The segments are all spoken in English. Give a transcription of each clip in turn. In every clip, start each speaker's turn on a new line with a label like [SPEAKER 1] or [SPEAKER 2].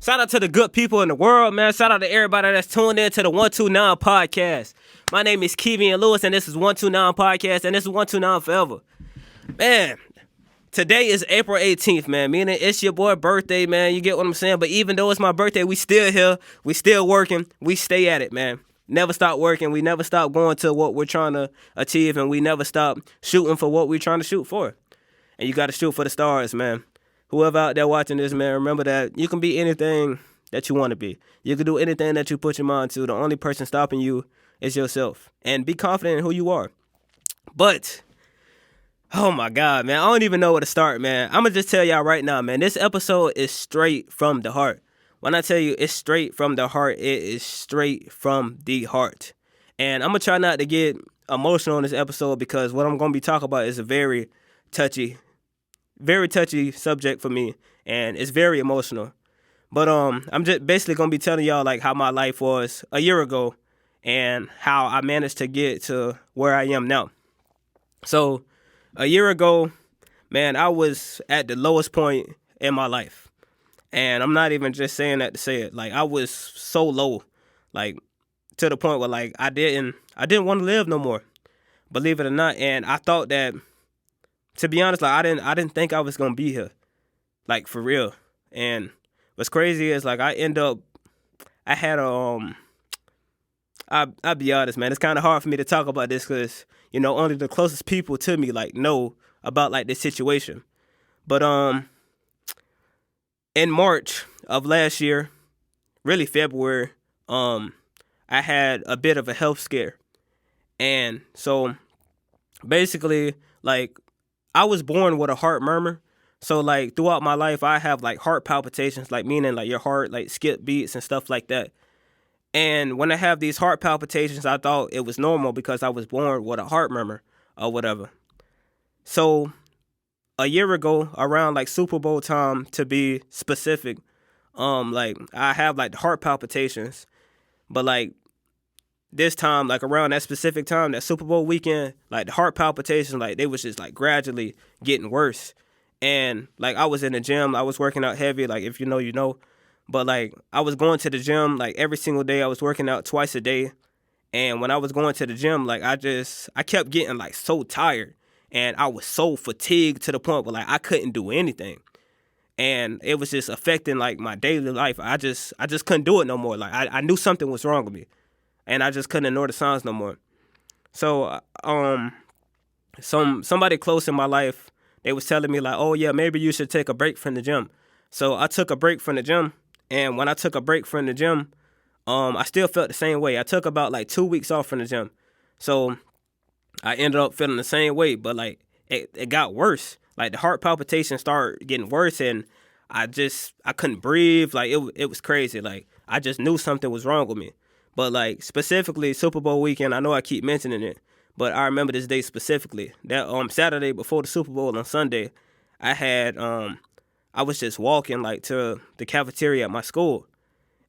[SPEAKER 1] Shout out to the good people in the world, man. Shout out to everybody that's tuned in to the 129 podcast. My name is Kevian Lewis, and this is 129 podcast, and this is 129 forever. Man, today is April 18th, man. Meaning it's your boy birthday, man. You get what I'm saying? But even though it's my birthday, we still here. We still working. We stay at it, man. Never stop working. We never stop going to what we're trying to achieve, and we never stop shooting for what we're trying to shoot for. And you got to shoot for the stars, man. Whoever out there watching this, man, remember that you can be anything that you want to be. You can do anything that you put your mind to. The only person stopping you is yourself. And be confident in who you are. But, oh my God, man, I don't even know where to start, man. I'm going to just tell y'all right now, man, this episode is straight from the heart. When I tell you it's straight from the heart, it is straight from the heart. And I'm going to try not to get emotional on this episode because what I'm going to be talking about is a very touchy subject for me, and it's very emotional. But I'm just basically gonna be telling y'all like how my life was a year ago and how I managed to get to where I am now. So a year ago, man, I was at the lowest point in my life. And I'm not even just saying that to say it. Like I was so low, like to the point where like I didn't want to live no more. Believe it or not. And I thought that, to be honest, like I didn't think I was gonna be here, like for real. And what's crazy is like I had a I'll be honest, man. It's kind of hard for me to talk about this because only the closest people to me like know about like this situation. But in March of last year, really February, I had a bit of a health scare, and so basically like I was born with a heart murmur. So, like, throughout my life, I have, like, heart palpitations, like, meaning, like, your heart, like, skip beats and stuff like that. And when I have these heart palpitations, I thought it was normal because I was born with a heart murmur or whatever. So, a year ago, around, like, Super Bowl time, to be specific, like, I have, like, the heart palpitations. But, like, this time, like around that specific time, that Super Bowl weekend, like the heart palpitations, like they was just like gradually getting worse. And like I was in the gym, I was working out heavy, like if you know, you know. But like I was going to the gym like every single day. I was working out twice a day. And when I was going to the gym, like I kept getting like so tired. And I was so fatigued to the point where like I couldn't do anything. And it was just affecting like my daily life. I just couldn't do it no more. Like I knew something was wrong with me. And I just couldn't ignore the signs no more. So, somebody close in my life, they was telling me like, oh yeah, maybe you should take a break from the gym. So I took a break from the gym, and when I took a break from the gym, I still felt the same way. I took about like 2 weeks off from the gym, so I ended up feeling the same way. But like it got worse. Like the heart palpitations started getting worse, and I couldn't breathe. Like it was crazy. Like I just knew something was wrong with me. But, like, specifically, Super Bowl weekend, I know I keep mentioning it, but I remember this day specifically. That Saturday before the Super Bowl on Sunday, I was just walking, like, to the cafeteria at my school.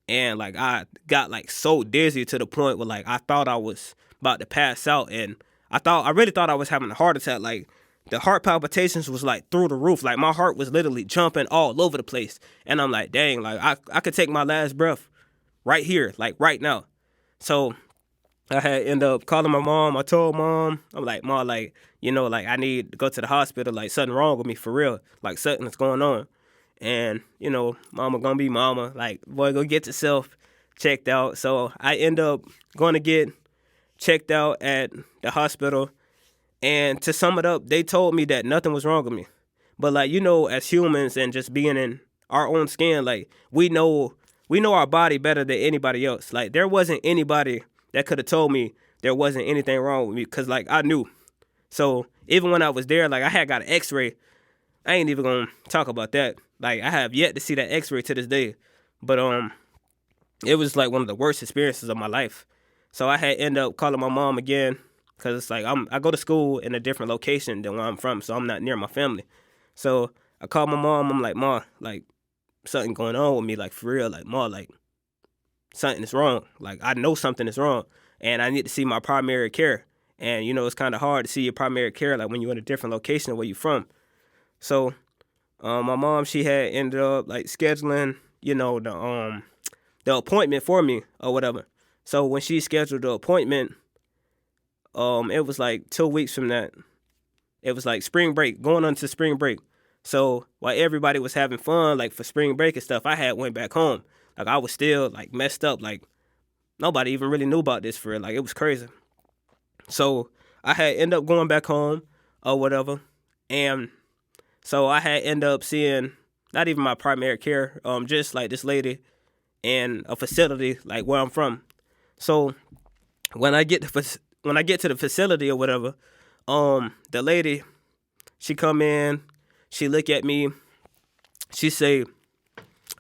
[SPEAKER 1] And, like, I got, like, so dizzy to the point where, like, I thought I was about to pass out. And I really thought I was having a heart attack. Like, the heart palpitations was, like, through the roof. Like, my heart was literally jumping all over the place. And I'm like, dang, like, I could take my last breath right here, like, right now. So I had ended up calling my mom. I told mom, I'm like, Mom, like, like I need to go to the hospital. Like something wrong with me for real. Like something's going on. And, mama gonna be mama. Like, boy, go get yourself checked out. So I end up going to get checked out at the hospital. And to sum it up, they told me that nothing was wrong with me. But like, as humans and just being in our own skin, like we know our body better than anybody else. Like, there wasn't anybody that could have told me there wasn't anything wrong with me because, like, I knew. So, even when I was there, like, I had got an x-ray. I ain't even going to talk about that. Like, I have yet to see that x-ray to this day. But, it was, like, one of the worst experiences of my life. So, I had ended up calling my mom again because it's like I go to school in a different location than where I'm from, so I'm not near my family. So, I called my mom. I'm like, Mom, like, something going on with me, like for real, like Ma, like something is wrong. Like I know something is wrong, and I need to see my primary care. And it's kind of hard to see your primary care like when you're in a different location where you're from. So, my mom, she had ended up like scheduling the appointment for me or whatever. So when she scheduled the appointment, it was like 2 weeks from that. It was like spring break, going on to spring break. So while everybody was having fun, like for spring break and stuff, I had went back home. Like I was still like messed up. Like nobody even really knew about this for real. Like it was crazy. So I had end up going back home or whatever. And so I had end up seeing not even my primary care, just like this lady in a facility like where I'm from. So when I get to the facility or whatever, the lady, she come in, she look at me, she say,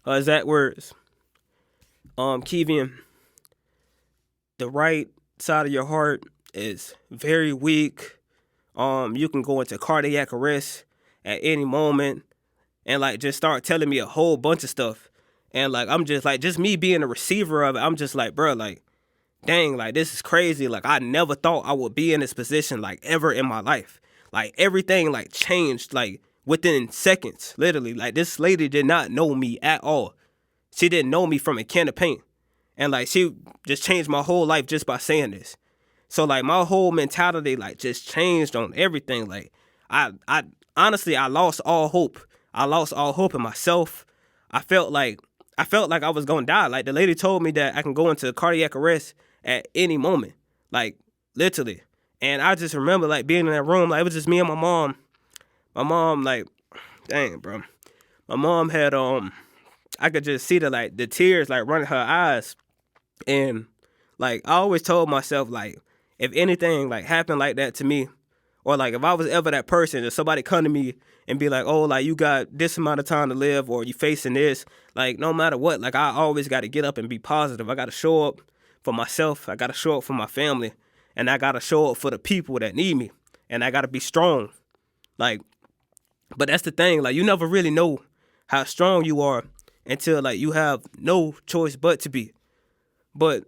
[SPEAKER 1] exact words, Kevian, the right side of your heart is very weak. You can go into cardiac arrest at any moment, and like just start telling me a whole bunch of stuff. And like I'm just like, just me being a receiver of it, I'm just like, bro, like, dang, like this is crazy. Like I never thought I would be in this position like ever in my life. Like everything like changed like within seconds, literally. Like this lady did not know me at all. She didn't know me from a can of paint. And like she just changed my whole life just by saying this. So like my whole mentality like just changed on everything. Like I honestly I lost all hope. I lost all hope in myself. I felt like I was gonna die. Like the lady told me that I can go into cardiac arrest at any moment. Like literally. And I just remember like being in that room, like it was just me and my mom. My mom, like, dang, bro. My mom had I could just see the tears like running her eyes. And like I always told myself, like, if anything like happened like that to me, or like if I was ever that person, if somebody come to me and be like, oh, like you got this amount of time to live, or you facing this, like no matter what, like I always got to get up and be positive. I got to show up for myself. I got to show up for my family, and I got to show up for the people that need me, and I got to be strong. Like, but that's the thing. Like you never really know how strong you are until like you have no choice but to be. But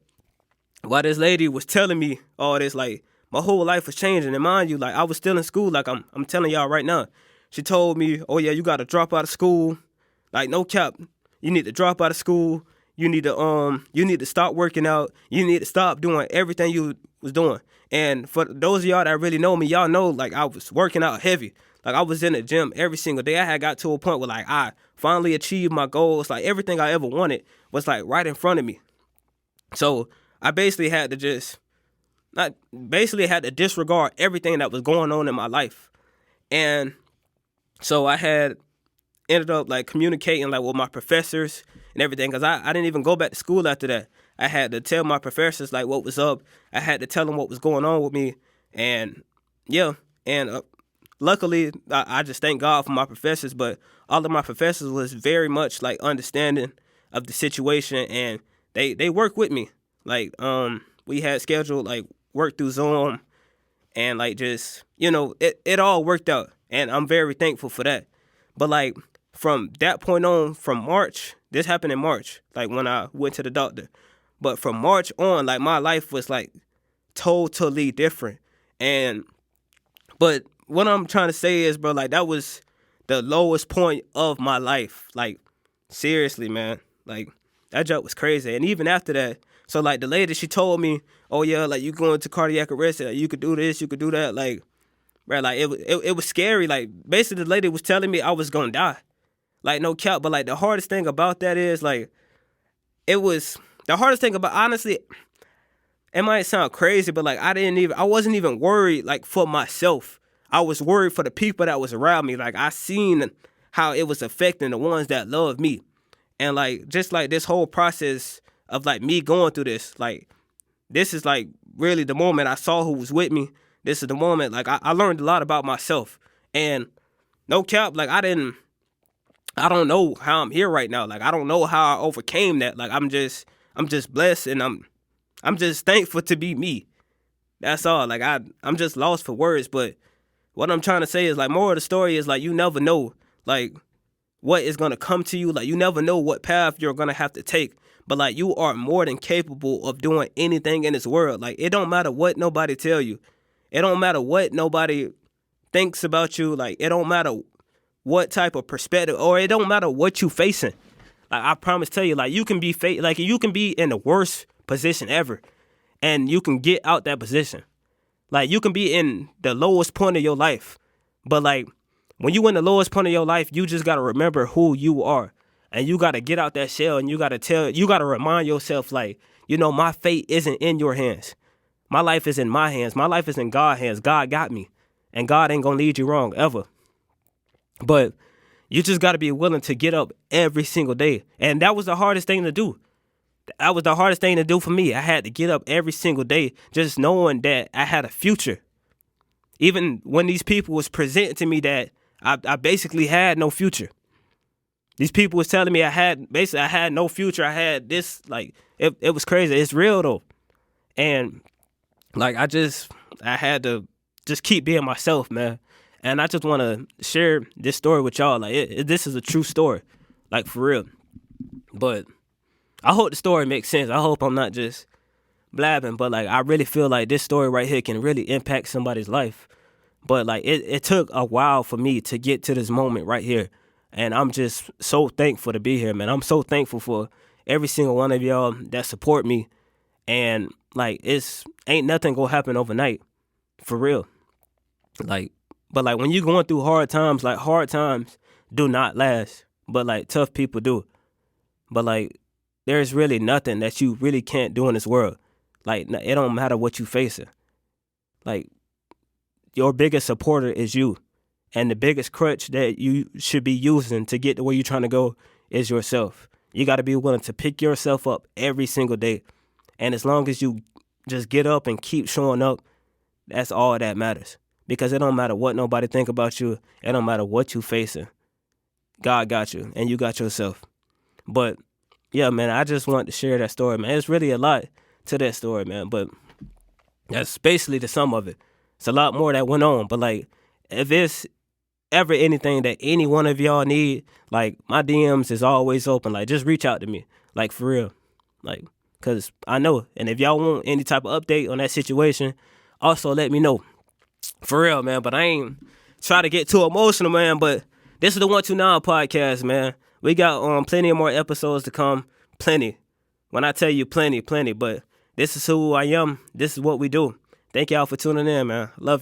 [SPEAKER 1] while this lady was telling me all this, like my whole life was changing. And mind you, like I was still in school. Like I'm telling y'all right now. She told me, oh yeah, you got to drop out of school. Like no cap, you need to drop out of school. You need to stop working out. You need to stop doing everything you was doing. And for those of y'all that really know me, y'all know like I was working out heavy. Like I was in the gym every single day. I had got to a point where like I finally achieved my goals. Like everything I ever wanted was like right in front of me. So I basically had to disregard everything that was going on in my life. And so I had ended up like communicating like with my professors and everything, because I didn't even go back to school after that. I had to tell my professors like what was up. I had to tell them what was going on with me. And yeah, and luckily I just thank God for my professors, but all of my professors was very much like understanding of the situation, and they work with me. Like we had scheduled like work through Zoom, and like just it all worked out, and I'm very thankful for that. But like from that point on, from March, this happened in March, like when I went to the doctor. But from March on, like my life was like totally different. But what I'm trying to say is, bro, like that was the lowest point of my life. Like seriously, man, like that joke was crazy. And even after that, so like the lady, she told me, oh yeah, like you going to cardiac arrest, you could do this, you could do that. Like, bro, like it was scary. Like basically the lady was telling me I was gonna die. Like no cap. But like the hardest thing about that is like, honestly, it might sound crazy, but like I wasn't even worried like for myself. I was worried for the people that was around me. Like I seen how it was affecting the ones that loved me. And like just like this whole process of like me going through this, like this is like really the moment I saw who was with me. This is the moment like I learned a lot about myself. And no cap, like I don't know how I'm here right now. Like I don't know how I overcame that. Like I'm just blessed, and I'm just thankful to be me. That's all. Like I'm just lost for words. But what I'm trying to say is like more of the story is like you never know like what is gonna come to you. Like you never know what path you're gonna have to take. But like you are more than capable of doing anything in this world. Like it don't matter what nobody tell you. It don't matter what nobody thinks about you. Like it don't matter what type of perspective, or it don't matter what you facing. Like I promise tell you, like you can be like you can be in the worst position ever, and you can get out that position. Like you can be in the lowest point of your life, but like when you in the lowest point of your life, you just gotta remember who you are, and you gotta get out that shell, and you gotta remind yourself like, my fate isn't in your hands. My life is in my hands. My life is in God's hands. God got me, and God ain't gonna lead you wrong ever. But you just gotta be willing to get up every single day, and that was the hardest thing to do. That was the hardest thing to do for me. I had to get up every single day just knowing that I had a future. Even when these people was presenting to me that I basically had no future. These people was telling me I had no future. I had this, like, it was crazy. It's real though. And like I had to just keep being myself, man. And I just want to share this story with y'all. Like this is a true story, like for real. But I hope the story makes sense. I hope I'm not just blabbing, but like I really feel like this story right here can really impact somebody's life. But like it took a while for me to get to this moment right here. And I'm just so thankful to be here, man. I'm so thankful for every single one of y'all that support me. And like ain't nothing gonna happen overnight. For real. But like when you're going through hard times do not last. But like tough people do. But like there's really nothing that you really can't do in this world. Like it don't matter what you facing. Like your biggest supporter is you. And the biggest crutch that you should be using to get to where you're trying to go is yourself. You got to be willing to pick yourself up every single day. And as long as you just get up and keep showing up, that's all that matters. Because it don't matter what nobody think about you. It don't matter what you facing. God got you, and you got yourself. But yeah, man, I just wanted to share that story, man. It's really a lot to that story, man. But that's basically the sum of it. It's a lot more that went on. But like, if it's ever anything that any one of y'all need, like my DMs is always open. Like just reach out to me, like for real, like because I know. And if y'all want any type of update on that situation, also let me know, for real, man. But I ain't try to get too emotional, man. But this is the 129 podcast, man. We got plenty of more episodes to come, plenty. When I tell you plenty. But this is who I am. This is what we do. Thank y'all for tuning in, man. Love you.